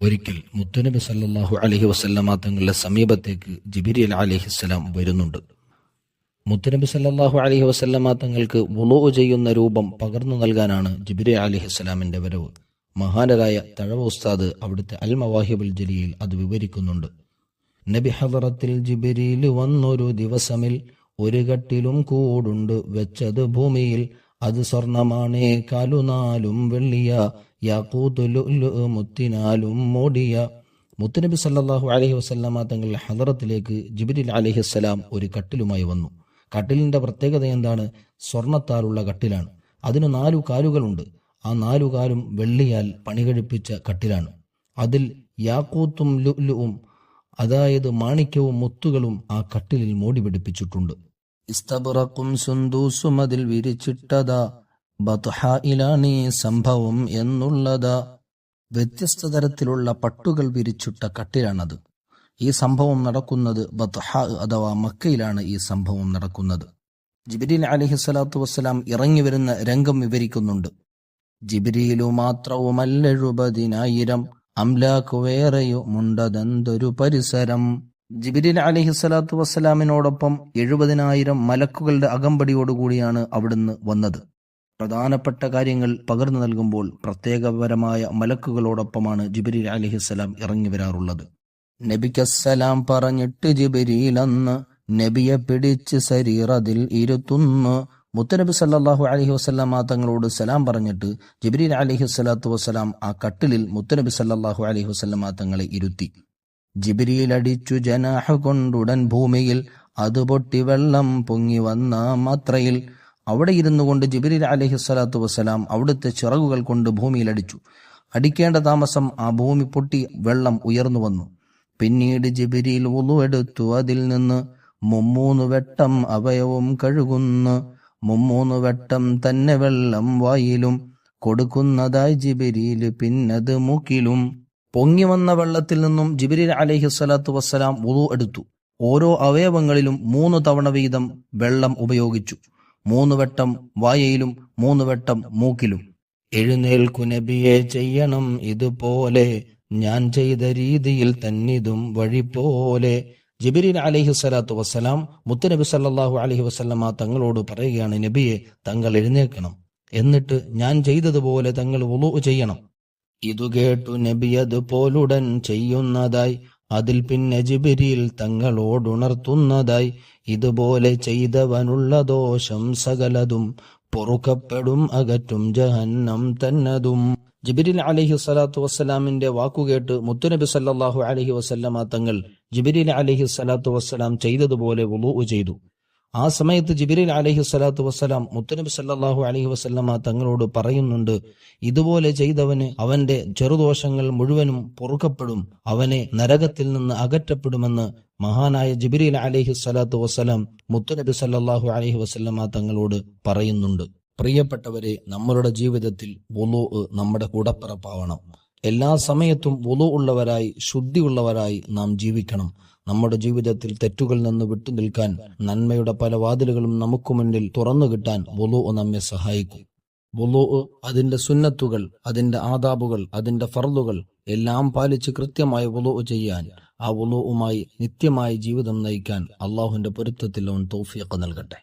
ഒരിക്കൽ മുത്തുനബി സല്ലല്ലാഹു അലൈഹി വസല്ലമ തങ്ങളുടെ സമീപത്തേക്ക് ജിബ്രീൽ അലൈഹിസ്സലാം വരുന്നുണ്ട്. മുത്തുനബി സല്ലല്ലാഹു അലൈഹി വസല്ലമ തങ്ങൾക്ക് വുളൂ ചെയ്യുന്ന രൂപം പകർന്നു നൽകാനാണ് ജിബ്രീൽ അലൈഹിസ്സലാമിന്റെ വരവ്. മഹാനരായ തഴവ ഉസ്താദ് അവിടുത്തെ അൽ മവാഹിബുൽ ജലിയിൽ അത് വിവരിക്കുന്നുണ്ട്. നബി ഹദറത്തിൽ ജിബ്രീൽ വന്നൊരു ദിവസമിൽ ഒരു കട്ടിലും കൂടുണ്ട് വെച്ചത് ഭൂമിയിൽ, അത് സ്വർണമാണേ കാലുനാലും വെള്ളിയ, യാഖൂത്ത് ലുഅ്ലുഅ് മുത്തിനാലും മോടിയ. മുത്തുനബി സല്ലല്ലാഹു അലൈഹി വസല്ലമ തങ്ങളുടെ ഹദറത്തിലേക്ക് ജിബ്രീൽ അലൈഹിസ്സലാം ഒരു കട്ടിലുമായി വന്നു. കട്ടിലിന്റെ പ്രത്യേകത എന്താണ്? സ്വർണത്താലുള്ള കട്ടിലാണ്. അതിന് 4 കാലുകളുണ്ട്. ആ 4 കാലും വെള്ളിയാൽ പണികഴിപ്പിച്ച കട്ടിലാണ്. അതിൽ യാഖൂത്തും ലുഅ്ലുഉം, അതായത് മാണിക്യവും മുത്തുകളും ആ കട്ടിലിൽ മോടി പിടിപ്പിച്ചിട്ടുണ്ട്. ഇസ്തബ്റഖും സുന്ദൂസും അതിൽ വിരിച്ചിട്ടതാ, ബത്ഹായിലാണ് ഈ സംഭവം എന്നുള്ളതാ. വ്യത്യസ്ത തരത്തിലുള്ള പട്ടുകൾ വിരിച്ചിട്ട കട്ടിലാണത്. ഈ സംഭവം നടക്കുന്നത് ബത്ഹാ അഥവാ മക്കയിലാണ് ഈ സംഭവം നടക്കുന്നത്. ജിബ്രീൽ അലൈഹിസ്സലാത്തു വസ്സലാം ഇറങ്ങി വരുന്ന രംഗം വിവരിക്കുന്നുണ്ട്. ജിബ്രീലു മാത്രവുമല്ല 70,000 അംലാക്ക് വേറെയുമുണ്ടതെന്തൊരു പരിസരം. ജിബ്രീൽ അലൈഹിസ്സലാത്തു വസ്സലാമിനോടൊപ്പം 70,000 മലക്കുകളുടെ അകമ്പടിയോടുകൂടിയാണ് അവിടുന്ന് വന്നത്. പ്രധാനപ്പെട്ട കാര്യങ്ങൾ പകർന്നു നൽകുമ്പോൾ പ്രത്യേകപരമായ മലക്കുകളോടൊപ്പമാണ് ജിബ്രീൽ അലൈഹിസ്സലാം ഇറങ്ങി വരാറുള്ളത്. നബിക്കസ്സലാം പറഞ്ഞിട്ട് ജിബ്രീൽ അന്ന് നബിയെ പിടിച്ച് സരീറതിൽ ഇരുത്തുന്നു. മുത്തനബി സല്ലല്ലാഹു അലൈഹി വസല്ലമ തങ്ങളോട് സലാം പറഞ്ഞിട്ട് ജിബ്രീൽ അലൈഹിസ്സലാത്തു വസ്സലാം ആ കട്ടിലിൽ മുത്തനബി സല്ലല്ലാഹു അലൈഹി വസല്ലമ തങ്ങളെ ഇരുത്തി. ജിബ്രീൽ അടിച്ചു ജനാഹ കൊണ്ടുടൻ ഭൂമിയിൽ, അത് പൊട്ടി വെള്ളം പൊങ്ങി വന്ന മാത്രയിൽ. അവിടെ ഇരുന്നു കൊണ്ട് ജിബ്രീൽ അലൈഹിസ്സലാത്തു വസ്സലാം അവിടുത്തെ ചിറകുകൾ കൊണ്ട് ഭൂമിയിൽ അടിച്ചു. അടിക്കേണ്ട താമസം ആ ഭൂമി പൊട്ടി വെള്ളം ഉയർന്നു വന്നു. പിന്നീട് ജിബ്രീൽ വുളു എടുത്തു. അതിൽ നിന്ന് 3 വട്ടം അവയവും കഴുകുന്നു. 3 വട്ടം തന്നെ വെള്ളം വായിലും കൊടുക്കുന്നതായി ജിബ്രീൽ പിന്നത് മൂക്കിലും. പൊങ്ങി വന്ന വെള്ളത്തിൽ നിന്നും ജിബ്രീൽ അലൈഹിസ്സലാത്തു വസ്സലാം വുളു എടുത്തു. ഓരോ അവയവങ്ങളിലും 3 തവണ വീതം വെള്ളം ഉപയോഗിച്ചു. 3 വട്ടം വായയിലും 3 വട്ടം മൂക്കിലും. എഴുന്നേൽക്കു നബിയെ, ചെയ്യണം ഇതുപോലെ, ഞാൻ ചെയ്ത രീതിയിൽ തന്നിതും വഴി പോലെ. ജിബ്രീൽ അലൈഹിസ്സലാത്തു വസ്സലാം മുത്തുനബി സല്ലല്ലാഹു അലൈഹി വസല്ലമ തങ്ങളോട് പറയുകയാണ്, നബിയെ തങ്ങൾ എഴുന്നേൽക്കണം, എന്നിട്ട് ഞാൻ ചെയ്തതുപോലെ തങ്ങൾ വുളൂ ചെയ്യണം. ഇതു കേട്ടു നബി അതുപോലുടൻ ചെയ്യുന്നതായി. അതിൽ പിന്നെ ജിബ്രീൽ തങ്ങളോടുണർത്തുന്നതായി, ഇതുപോലെ ചെയ്തവനുള്ള ദോഷം സകലതും പൊറുക്കപ്പെടും, അകറ്റും ജഹന്നം തന്നതും. ജിബ്രീൽ അലൈഹിസ്സലാത്തു വസ്സലാമിന്റെ വാക്കുകേട്ട് മുത്തുനബി സല്ലല്ലാഹു അലൈഹി വസല്ലമ തങ്ങൾ ജിബ്രീൽ അലൈഹിസ്സലാത്തു വസ്സലാം ചെയ്തതുപോലെ വുളൂ ചെയ്തു. ആ സമയത്ത് ജിബ്രീൽ അലൈഹിസ്സലാത്തു വസ്സലാം മുത്തുനബി സല്ലല്ലാഹു അലൈഹി വസല്ലമ തങ്ങളോട് പറയുന്നുണ്ട്, ഇതുപോലെ ചെയ്തവന് അവന്റെ ചെറുദോഷങ്ങൾ മുഴുവനും പൊറുക്കപ്പെടും, അവനെ നരകത്തിൽ നിന്ന് അകറ്റപ്പെടുമെന്ന് മഹാനായ ജിബ്രീൽ അലൈഹിസ്സലാത്തു വസ്സലാം മുത്തുനബി സല്ലല്ലാഹു അലൈഹി വസല്ലമ തങ്ങളോട് പറയുന്നുണ്ട്. പ്രിയപ്പെട്ടവരെ, നമ്മളുടെ ജീവിതത്തിൽ വുളൂ നമ്മുടെ കൂടപ്പിറപ്പാവണം. എല്ലാ സമയത്തും വുളൂ ഉള്ളവരായി, ശുദ്ധിയുള്ളവരായി നാം ജീവിക്കണം. നമ്മുടെ ജീവിതത്തിൽ തെറ്റുകളിൽ നിന്ന് വിട്ടുനിൽക്കാൻ, നന്മയുടെ പല വാതിലുകളും നമുക്ക് മുന്നിൽ തുറന്നു കിട്ടാൻ വുളൂ നമ്മെ സഹായിക്കും. വുളൂ, അതിന്റെ സുന്നത്തുകൾ, അതിന്റെ ആദാബുകൾ, അതിന്റെ ഫർളുകൾ എല്ലാം പാലിച്ച് കൃത്യമായി വുളൂ ചെയ്യാൻ, ആ വുളൂവുമായി നിത്യമായി ജീവിതം നയിക്കാൻ അള്ളാഹുവിന്റെ പൊരുത്തത്തിൽ അവൻ തൗഫീഖ് നൽകട്ടെ.